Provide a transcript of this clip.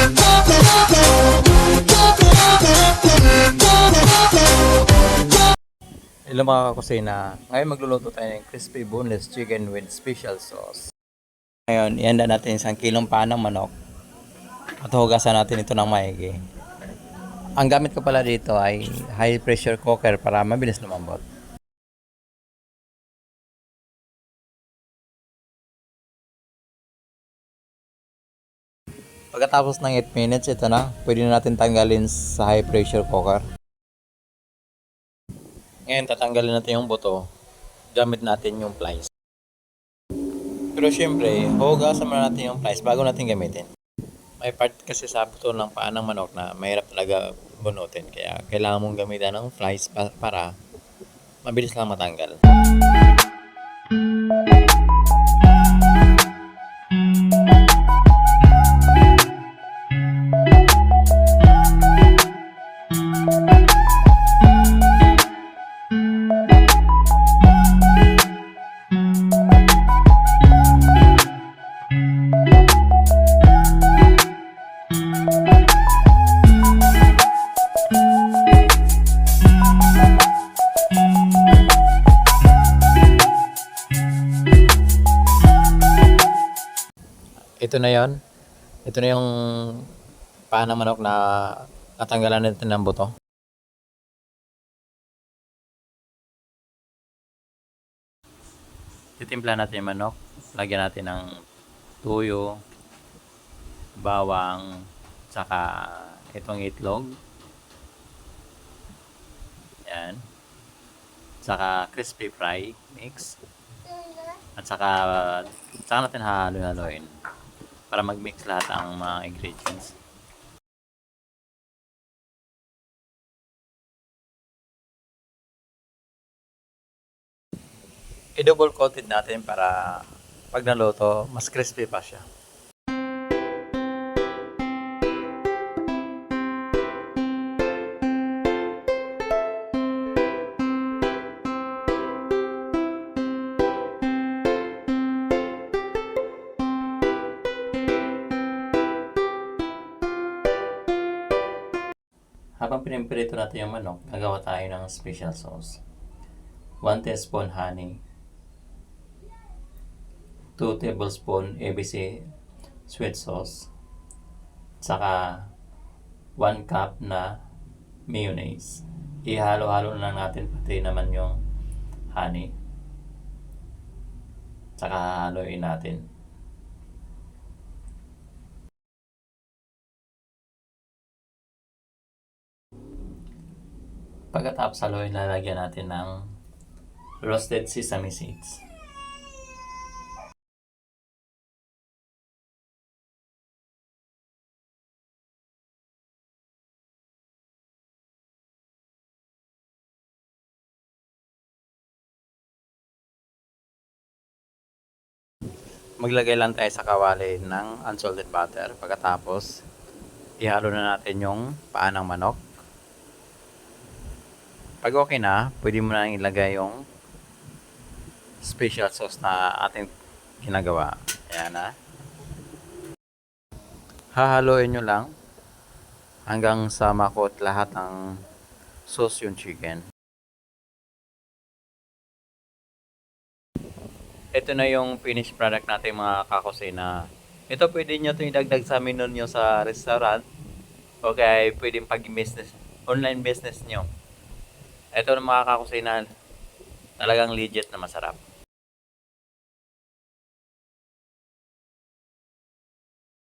Hello mga kakusina, ngayon magluluto tayo ng crispy boneless chicken with special sauce. Ngayon, ihanda natin 1 kilong paa ng manok at hugasan natin ito ng maigi. Ang gamit ko pala dito ay high pressure cooker para mabilis lumambot. Pagkatapos ng 8 minutes, ito na, pwede na natin tanggalin sa high pressure cooker. Ngayon, tatanggalin natin yung buto gamit natin yung pliers. Pero syempre, hugasan muna natin yung pliers bago natin gamitin. May part kasi sa buto ng paa ng manok na mahirap talaga bunutin. Kaya kailangan mong gamitan ng pliers para mabilis lang matanggal. Ito na yon. Ito na yung paa ng manok na natanggalan natin ng buto. Titimpla natin yung manok. Lagyan natin ng tuyo, bawang, saka itong itlog. Yan. Saka crispy fry mix. At saka natin halo-haloin para mag-mix lahat ang mga ingredients. I-double coated natin para pag naluto, mas crispy pa siya. Habang pinipirito natin yung manok, gagawa tayo ng special sauce. 1 teaspoon honey, 2 tablespoon ABC sweet sauce, saka 1 cup na mayonnaise. Ihalo-halo na natin pati naman yung honey. Saka haluin natin. Pagkatapos haluin, lalagyan natin ng roasted sesame seeds. Maglagay lang tayo sa kawali ng unsalted butter. Pagkatapos, ihalo na natin yung paa ng manok. Pag okay na, pwede mo na ilagay yung special sauce na ating ginagawa. Ayan na. Hahaluin nyo lang hanggang sa makot lahat ng sauce yung chicken. Ito na yung finished product natin mga kakusina. Ito pwede nyo itong idagdag sa menu nyo sa restaurant o kaya pwedeng pag-business, online business nyo. Ito na mga kakusina, talagang legit na masarap.